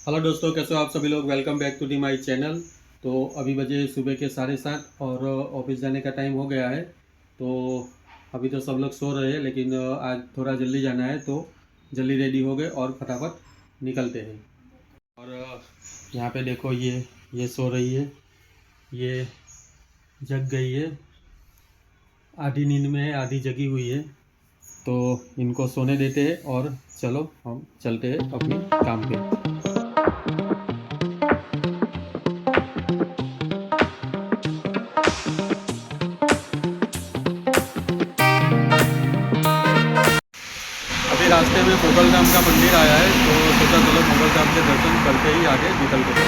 Hello दोस्तों, कैसे हो आप सभी लोग। Welcome back to the my channel. तो अभी बजे सुबह के 7:30 और ऑफिस जाने का टाइम हो गया है। तो अभी तो सब लोग सो रहे हैं, लेकिन आज थोड़ा जल्दी जाना है तो जल्दी रेडी हो गए और फटाफट निकलते हैं। और यहाँ पे देखो, ये सो रही है, ये जग गई है, आधी नींद में है, आधी जगी हुई है। तो इनको सोने देते हैं और चलो हम चलते हैं अपने काम पे। अभी रास्ते में मोगल धाम का मंदिर आया है, तो सोचा चलो मोगल धाम के दर्शन करके ही आगे निकलते हैं।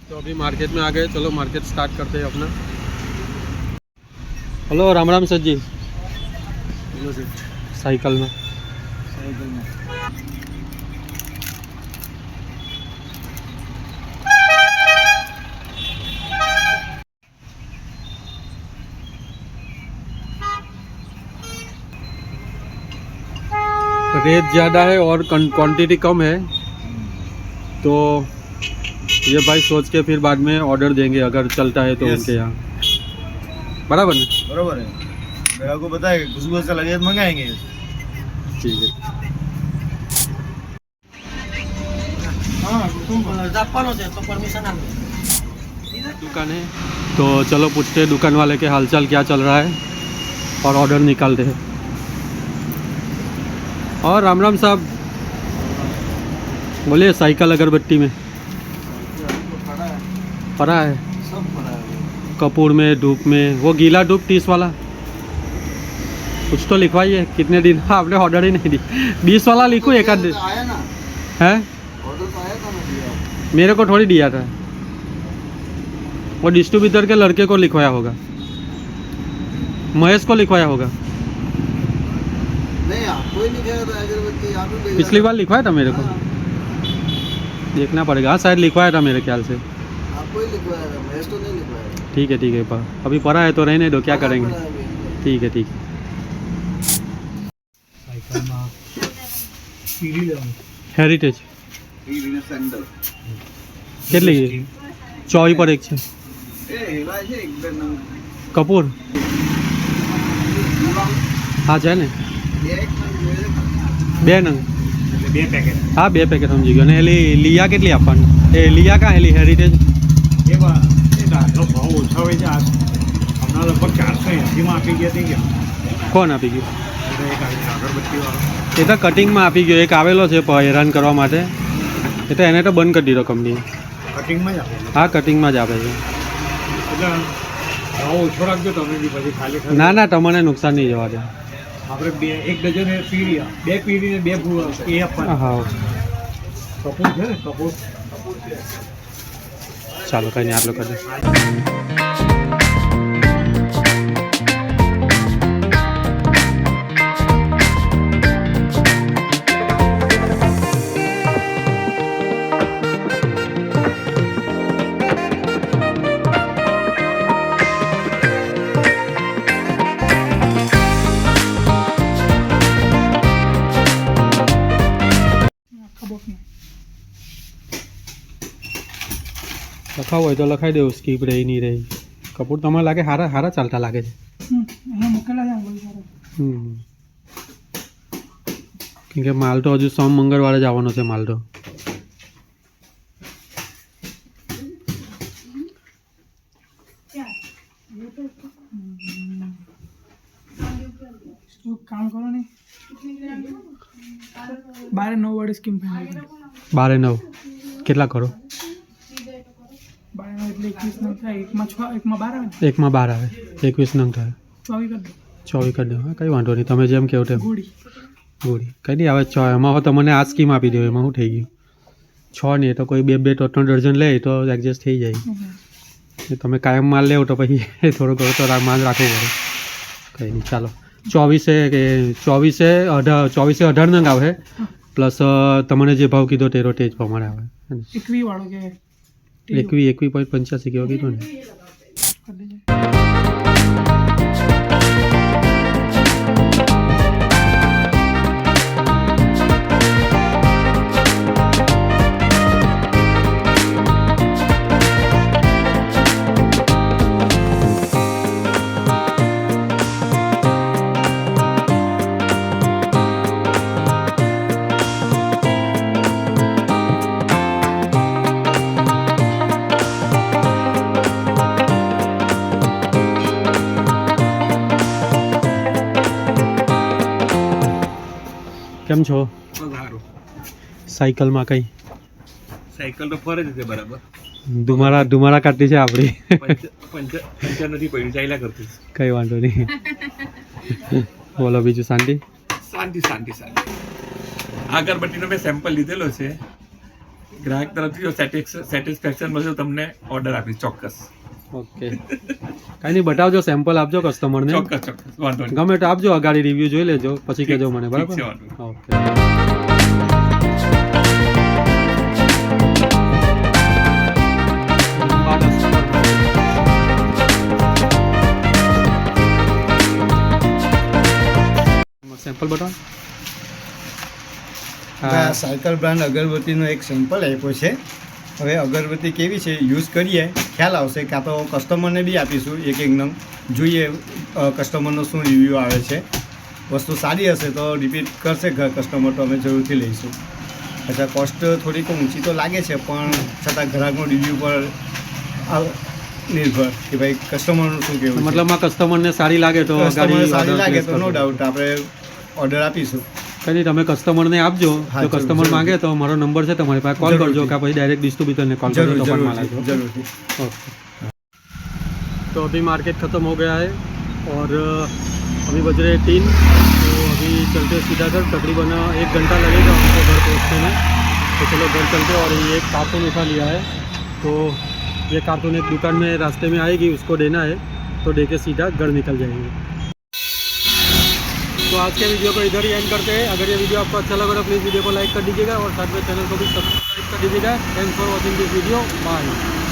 तो अभी मार्केट में आ गए, चलो मार्केट स्टार्ट करते हैं अपना। Hello, Ram Ram sir ji. Hello sir. Cycle में रेट ज़्यादा है और क्वांटिटी कम है, तो ये भाई सोच के फिर बाद में ऑर्डर देंगे अगर चलता है तो उनके यहाँ। बराबर ना? बराबर है, मेरा को पता है खुशबू ऐसा लगे तो मंगाएंगे। ठीक है। दुकान है तो चलो पूछते हैं दुकान वाले के हालचाल क्या चल रहा है और ऑर्डर निकालते हैं। और राम राम साहब, बोलिए। साइकिल अगरबत्ती में पड़ा है, सब पड़ा है। कपूर में, धूप में, वो गीला धूप 30 वाला कुछ तो लिखवाइए। कितने दिन आपने ऑर्डर ही नहीं दी। 20 वाला लिखूँ एक आध आया ना, है, ऑर्डर तो आया था ना दिया। मेरे को थोड़ी दिया था, वो डिस्ट्रीब्यूटर के लड़के को लिखवाया होगा, महेश को लिखवाया होगा। नहीं आपको ही लिखाया था अगरबत्ती, आप ही पिछली बार लिखवाया था मेरे को, देखना पड़ेगा। हाँ शायद लिखवाया था मेरे ख्याल से। आपको ही लिखवाया था, महेश तो नहीं लिखवाया। ठीक है ठीक है, अभी पड़ा है तो रहने दो, क्या करेंगे। ठीक है ठीक है। हेरिटेज સેન્ડલ કેટલી ચોવી પર એક છે એ હેલા છે એકદમ કપૂર હા છે ને એક નંગ બે નંગ બે પેકેટ હા બે પેકેટ સમજી ગયો. અને એલી લિયા કેટલી આપવાની? એ લિયા કાં એલી હેરિટેજ એવા એ આટલો ભાવ ઓછા હોય છે. આ હમણાં લગભગ 480માં આપી ગયા હતી કે કોણ આપી ગયું? એક અગરબત્તીવાળો એ તો કટિંગમાં આપી ગયો. એક આવેલો છે હેરાન કરવા માટે, એ તો એને તો બંધ કરી દીધો કંપની. કટિંગમાં જ આપે. હા કટિંગમાં જ આપે છે. એટલે ભાવ ઓછો રાખજો તમે બી, પછી ખાલી ના ના, તમને નુકસાન નહીં જવા દે. આપણે બે એક ડઝન પીડી, બે પીડી ને બે એ આપવાના. હા કપૂર છે ને, કપૂર ચાલો કંઈ નહીં, આટલું કરી દે. લખાવું હોય તો લખાઈ દેવું, સ્કીપ રહી નહીં રહી. કપૂર તમારે લાગે હારા હારા ચાલતા લાગે છે. કેમ કે માલ તો હજુ સોમ મંગળવારે જ આવવાનો છે માલ તો. काम करो नहीं 12-9 वाली स्कीम फाइनल 12-9 કેટલા કરો? 12 એટલે 21 નંગ થાય, એકમાં 6 એકમાં 12 આવે ને, એકમાં 12 આવે, 21 નંગ થાય, 24 કરી દો. 24 કરી દો. હા કંઈ વાંધો નહીં, તમે જેમ કહો તેમ. ગોળી ગોળી કંઈ નહીં આવે. 6 એમાં હો તમને આ સ્કીમ આપી દો, એમાં શું થઈ ગયું? 6 નહીં તો કોઈ 2-2 3 ડઝન લે તો એડજસ્ટ થઈ જાય. તમે કાયમ માલ લેવો તો પછી થોડો ઘણો તો માલ રાખવો પડે. કંઈ નહીં, ચાલો. 24 નંગ આવે, પ્લસ તમને જે ભાવ કીધો તે જ પ્રમાણે આવે. 21 વાળો કે 21.85 કેવો કીધો ને. कर दीजिए। કેમ છો? સારું સાયકલમાં કઈ સાયકલ તો ફરે જ છે બરાબર ધુમાડા કાઢતી છે આપણી. પંચર નથી પડ્યું ચાલ્યા કરતી કઈ વાંધો નહીં. બોલો બીજું શાંતિ? શાંતિ શાંતિ શાંતિ આ અગરબત્તીનો મેં સેમ્પલ લીધેલો છે ગ્રાહક તરફથી જો સેટિસ્ફેક્શન મળશે તો તમને ઓર્ડર આપીશ ચોક્કસ ઓકે કાંઈ નહીં, બતાવજો, સેમ્પલ આપજો કસ્ટમરને. ચોક્કસ ચોક્કસ વાંધો નહીં ગમે તો આપજો, અગાડી રિવ્યૂ જોઈ લેજો પછી ઠીક, કહેજો મને, ઠીક છે, બરાબર? વાંધો ઓકે. સેમ્પલ બતાવો. આ સાયકલ બ્રાન્ડ અગરબત્તીનો એક સેમ્પલ આપ્યો છે. હવે અગરબત્તી કેવી છે યુઝ કરીએ ખ્યાલ આવશે, કાં તો કસ્ટમરને બી આપીશું એક નંગ, જોઈએ કસ્ટમરનો શું રિવ્યૂ આવે છે. વસ્તુ સારી હશે તો રિપીટ કરશે કસ્ટમર, તો અમે જરૂરથી લઈશું. અચ્છા, કોસ્ટ થોડીક ઊંચી તો લાગે છે પણ છતાં ગ્રાહકનો રિવ્યૂ પર નિર્ભર કે ભાઈ કસ્ટમરનું શું કહેવું છે. મતલબમાં કસ્ટમરને સારી લાગે તો કસ્ટમરને સારી order લાગે place તો નો કરજો. ડાઉટ આપણે ઓર્ડર આપીશું. કંઈ નહીં, તમે કસ્ટમરને આપજો. હા, જો જરૂર, કસ્ટમર જરૂર. માંગે તો મારો નંબર છે તમારી પાસે, કોલ જરૂરથી. કરજો કે પછી ડાયરેક્ટ ડિસ્ટ્રીબ્યુટરને કોલ કરજો જરૂર તો પણ માલ જરૂરથી આપજો. જરૂરથી ओके, तो अभी मार्केट ख़त्म हो गया है और अभी बज रहे 3, तो अभी चलते हैं सीधा घर. तकरीबन 1 घंटा लगेगा हमको घर पहुँचने में, तो चलो घर चलते हैं. और ये एक कार्टून उठा लिया है, तो ये कार्टून एक दुकान में रास्ते में आएगी, उसको देना है, तो दे के सीधा घर निकल जाएंगे. तो आज के वीडियो को इधर ही एंड करते हैं. अगर ये वीडियो आपको अच्छा लगा तो प्लीज़ वीडियो को लाइक कर दीजिएगा और साथ में चैनल को भी सब्सक्राइब कर दीजिएगा. Thanks for watching this video. Bye.